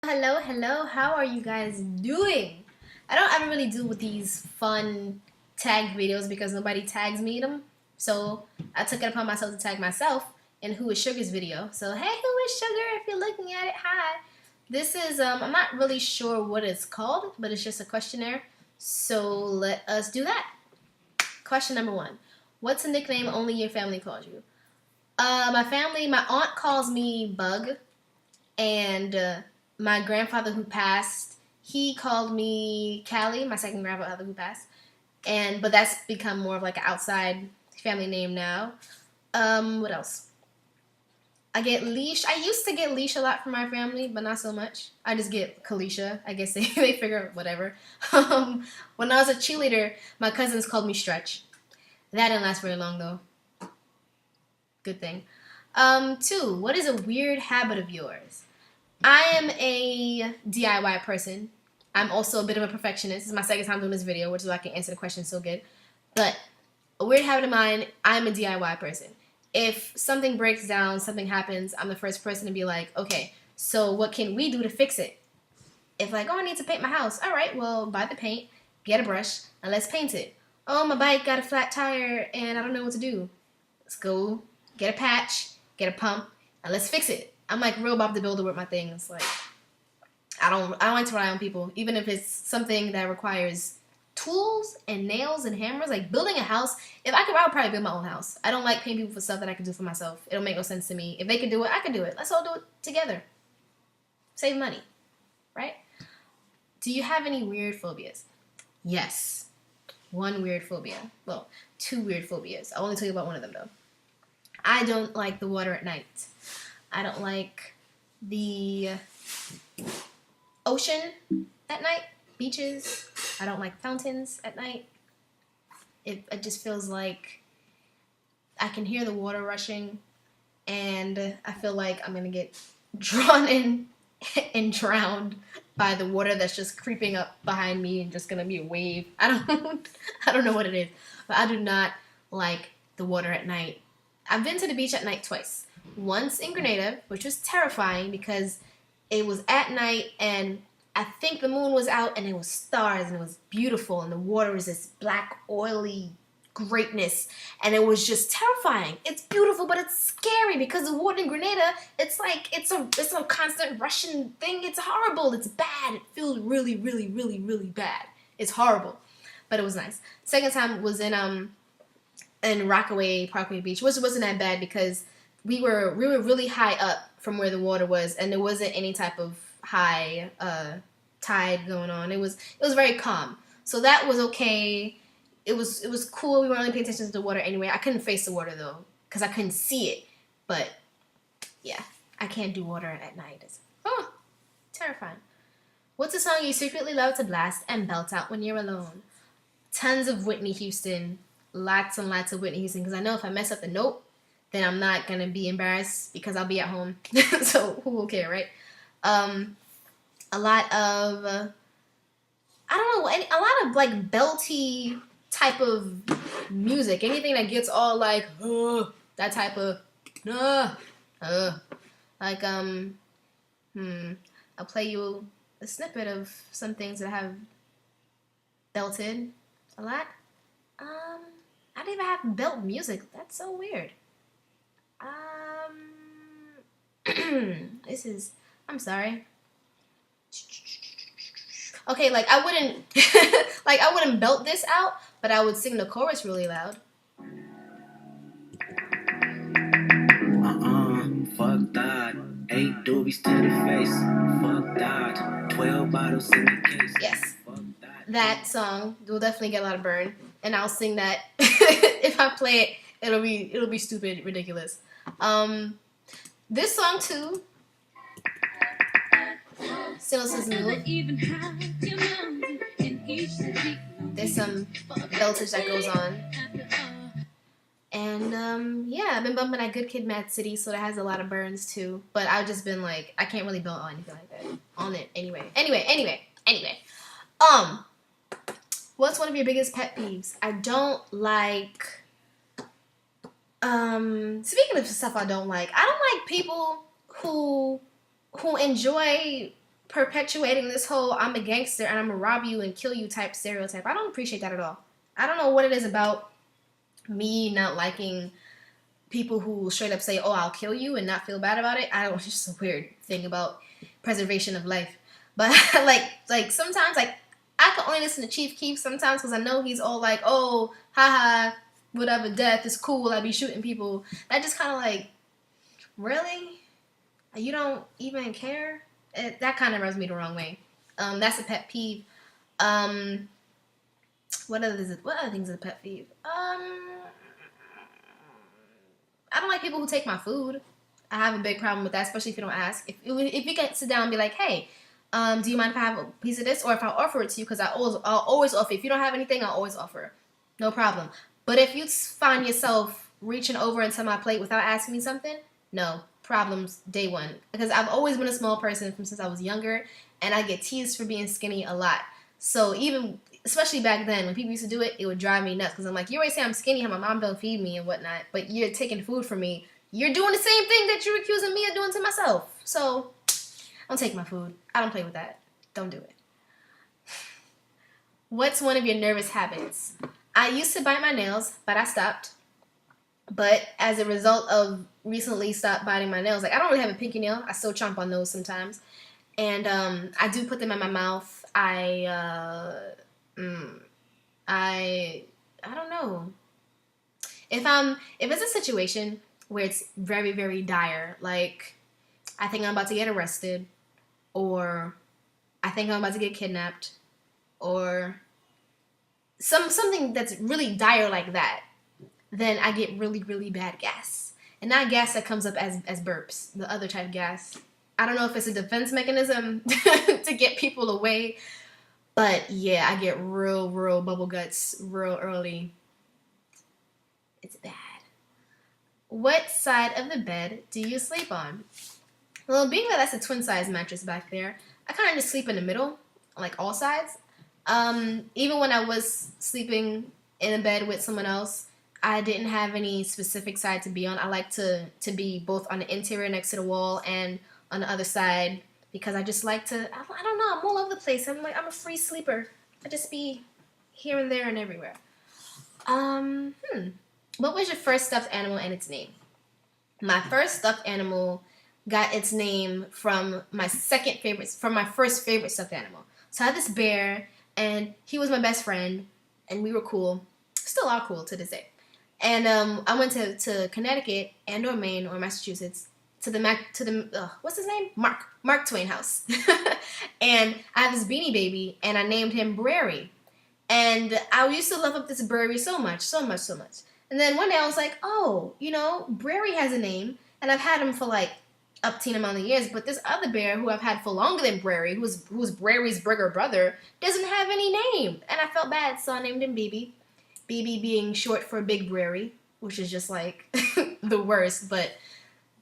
Hello, hello. How are you guys doing? I don't ever really do with these fun tag videos because nobody tags me in them. So I took it upon myself to tag myself in Who is Sugar's video. So hey, Who is Sugar? If you're looking at it, hi. This is I'm not really sure what it's called, but it's just a questionnaire. So let us do that. Question number 1. What's a nickname only your family calls you? My aunt calls me Bug, and my grandfather who passed, he called me Callie, my second grandfather who passed, but that's become more of like an outside family name now. What else? I get Leash. I used to get Leash a lot from my family, but not so much. I just get Kalisha. I guess they figure whatever. When I was a cheerleader, my cousins called me Stretch. That didn't last very long though. Good thing. 2. What is a weird habit of yours? I am a DIY person. I'm also a bit of a perfectionist. This is my second time doing this video, which is why I can answer the question so good. But a weird habit of mine, I'm a DIY person. If something breaks down, something happens, I'm the first person to be like, okay, so what can we do to fix it? If like, oh, I need to paint my house. All right, well, buy the paint, get a brush, and let's paint it. Oh, my bike got a flat tire, and I don't know what to do. Let's go get a patch, get a pump, and let's fix it. I'm like real Bob the Builder with my things. Like I don't like to rely on people, even if it's something that requires tools and nails and hammers. Like building a house, if I could, I would probably build my own house. I don't like paying people for stuff that I can do for myself. It don't make no sense to me. If they can do it, I can do it. Let's all do it together. Save money, right? Do you have any weird phobias? Yes. One weird phobia. Well, 2 weird phobias. I'll only tell you about one of them though. I don't like the water at night. I don't like the ocean at night, beaches. I don't like fountains at night. It just feels like I can hear the water rushing, and I feel like I'm gonna get drawn in and drowned by the water that's just creeping up behind me and just gonna be a wave. I don't know what it is, but I do not like the water at night. I've been to the beach at night twice. Once in Grenada, which was terrifying because it was at night and I think the moon was out and it was stars and it was beautiful and the water was this black oily greatness and it was just terrifying. It's beautiful but it's scary because the water in Grenada, it's like it's a constant rushing thing. It's horrible. It's bad. It feels really really really really bad. It's horrible. But it was nice. Second time was in Rockaway Parkway Beach, which wasn't that bad because we were really high up from where the water was, and there wasn't any type of high tide going on. It was very calm, so that was okay. It was cool. We weren't really paying attention to the water anyway. I couldn't face the water though because I couldn't see it. But yeah, I can't do water at night. It's terrifying. What's a song you secretly love to blast and belt out when you're alone? Tons of Whitney Houston. Lots and lots of Whitney Houston because I know if I mess up the note, then I'm not gonna be embarrassed because I'll be at home. So who will care, right? A lot of I don't know, a lot of like belty type of music. Anything that gets all like that type of like I'll play you a snippet of some things that have belted a lot. I don't even have belt music. That's so weird. This is. I'm sorry. Okay, like I wouldn't, like I wouldn't belt this out, but I would sing the chorus really loud. Fuck that. 8 doobies to the face. Fuck that. 12 bottles in the case. Yes. That song will definitely get a lot of burn, and I'll sing that. If I play it, it'll be stupid, ridiculous. This song too. Still is new. There's some beltage that goes on, and yeah, I've been bumping that Good Kid, Mad City, so that has a lot of burns too. But I've just been like, I can't really belt on anything like that on it anyway. Anyway. What's one of your biggest pet peeves? I don't like. Speaking of stuff I don't like people who enjoy perpetuating this whole I'm a gangster and I'm gonna rob you and kill you type stereotype. I don't appreciate that at all. I don't know what it is about me not liking people who straight up say, "Oh, I'll kill you," and not feel bad about it. I don't. It's just a weird thing about preservation of life. But like sometimes I can only listen to Chief Keef sometimes because I know he's all like, "Oh, haha, whatever, death is cool. I be shooting people." That just kind of like, really, you don't even care. That kind of rubs me the wrong way. That's a pet peeve. Um, what other things is a pet peeve? I don't like people who take my food. I have a big problem with that, especially if you don't ask. If you can sit down and be like, hey, do you mind if I have a piece of this? Or if I offer it to you, because I'll always offer. If you don't have anything, I'll always offer. No problem. But if you find yourself reaching over into my plate without asking me something, no. Problems day one. Because I've always been a small person since I was younger, and I get teased for being skinny a lot. So even, especially back then, when people used to do it, it would drive me nuts. Because I'm like, you always say I'm skinny, how my mom don't feed me and whatnot, but you're taking food from me. You're doing the same thing that you're accusing me of doing to myself. So, don't take my food. I don't play with that. Don't do it. What's one of your nervous habits? I used to bite my nails, but I stopped. But as a result of recently stopped biting my nails, like I don't really have a pinky nail. I still chomp on those sometimes. And I do put them in my mouth. I don't know. If it's a situation where it's very, very dire, like I think I'm about to get arrested, or I think I'm about to get kidnapped, or something that's really dire like that, then I get really, really bad gas. And not gas that comes up as burps, the other type of gas. I don't know if it's a defense mechanism to get people away, but yeah, I get real bubble guts real early. It's bad. What side of the bed do you sleep on? Well, being that that's a twin size mattress back there, I kind of just sleep in the middle, like all sides. Even when I was sleeping in a bed with someone else, I didn't have any specific side to be on. I like to be both on the interior next to the wall and on the other side because I just like to, I don't know, I'm all over the place. I'm a free sleeper. I just be here and there and everywhere. What was your first stuffed animal and its name? My first stuffed animal got its name from my first favorite stuffed animal. So I had this bear, and he was my best friend, and we were cool. Still are cool to this day. And I went to Connecticut or Maine or Massachusetts to the what's his name? Mark Twain house. And I have this beanie baby, and I named him Brary. And I used to love up this Brary so much. And then one day I was like, oh, Brary has a name, and I've had him for like up teen amount of years, but this other bear who I've had for longer than Brary, who's Brary's bigger brother, doesn't have any name. And I felt bad, so I named him BB. BB being short for Big Brary, which is just like the worst, but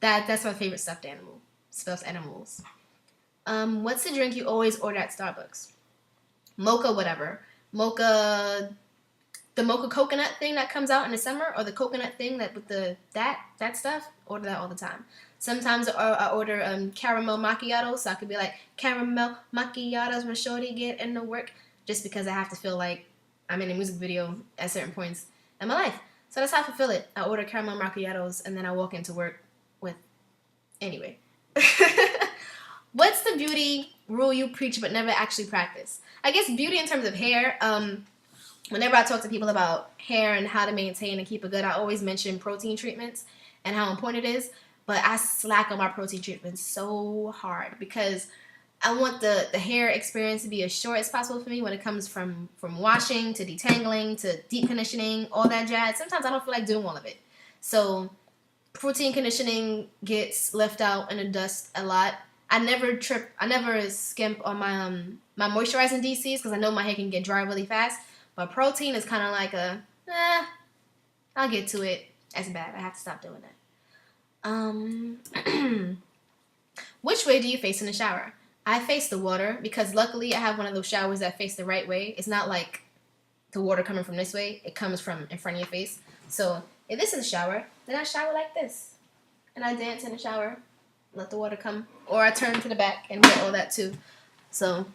that's my favorite stuffed animals. What's the drink you always order at Starbucks? Mocha whatever. The mocha coconut thing that comes out in the summer, or the coconut thing that with that stuff, order that all the time. Sometimes I order caramel macchiatos, so I could be like, caramel macchiatos when shorty get into work, just because I have to feel like I'm in a music video at certain points in my life. So that's how I fulfill it. I order caramel macchiatos, and then I walk into work with, anyway. What's the beauty rule you preach but never actually practice? I guess beauty in terms of hair, whenever I talk to people about hair and how to maintain and keep it good, I always mention protein treatments and how important it is. But I slack on my protein treatments so hard because I want the hair experience to be as short as possible for me when it comes from washing to detangling to deep conditioning, all that jazz. Sometimes I don't feel like doing all of it. So protein conditioning gets left out in the dust a lot. I never skimp on my moisturizing DCs because I know my hair can get dry really fast. But protein is kind of like I'll get to it. That's bad. I have to stop doing that. Which way do you face in the shower? I face the water because luckily I have one of those showers that face the right way. It's not like the water coming from this way. It comes from in front of your face. So if this is a shower, then I shower like this. And I dance in the shower, let the water come. Or I turn to the back and get all that too. So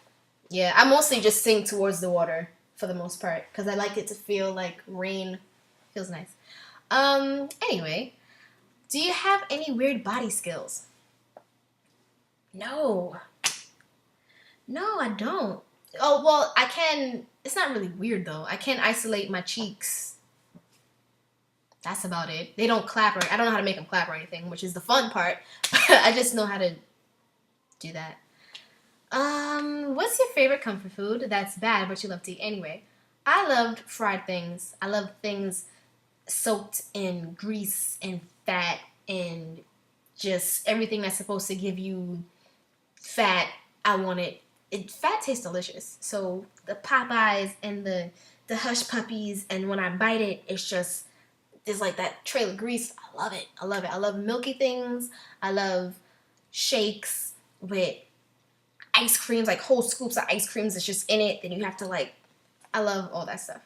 yeah, I mostly just sing towards the water for the most part because I like it to feel like rain. Feels nice. Anyway, do you have any weird body skills? No. No, I don't. Oh, well, I can. It's not really weird though. I can isolate my cheeks. That's about it. They don't clap or I don't know how to make them clap or anything, which is the fun part. I just know how to do that. What's your favorite comfort food that's bad but you love to eat anyway? I loved fried things. I love things soaked in grease and fat and just everything that's supposed to give you fat. I want it. Fat tastes delicious. So the Popeyes and the Hush Puppies, and when I bite it, it's just there's like that trail of grease. I love it. I love it. I love milky things. I love shakes with ice creams, like whole scoops of ice creams that's just in it. Then you have to like, I love all that stuff.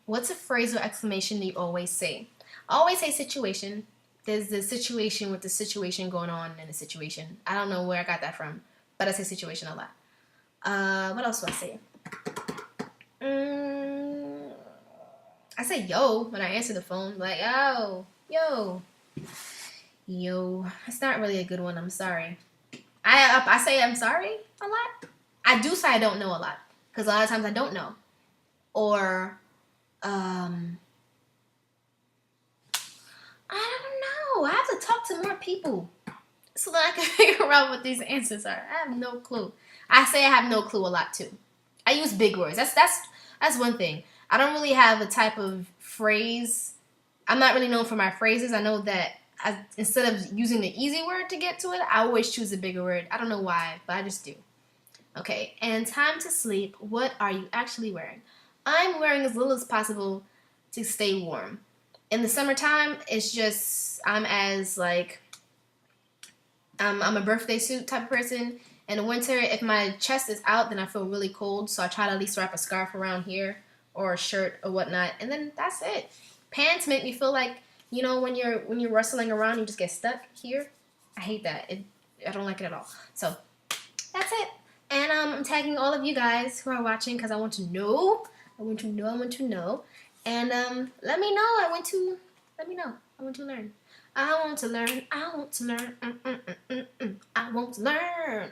What's a phrase or exclamation that you always say? I always say situation. There's the situation with the situation going on in the situation. I don't know where I got that from, but I say situation a lot. What else do I say? I say yo when I answer the phone. Like, oh, yo. It's not really a good one. I'm sorry. I say I'm sorry a lot. I do say I don't know a lot because a lot of times I don't know. Or, I don't know. I have to talk to more people so that I can figure out what these answers are. I have no clue. I say I have no clue a lot too. I use big words. That's one thing. I don't really have a type of phrase. I'm not really known for my phrases. I know that instead of using the easy word to get to it, I always choose a bigger word. I don't know why, but I just do. Okay, and time to sleep. What are you actually wearing? I'm wearing as little as possible to stay warm. In the summertime, it's just I'm as like I'm a birthday suit type of person. In the winter, if my chest is out, then I feel really cold, so I try to at least wrap a scarf around here or a shirt or whatnot, and then that's it. Pants make me feel like when you're rustling around, you just get stuck here. I hate that. I don't like it at all. So that's it. And I'm tagging all of you guys who are watching because I want to know. I want to know. And let me know. Let me know. I want to learn. I want to learn. I want to learn. I want to learn.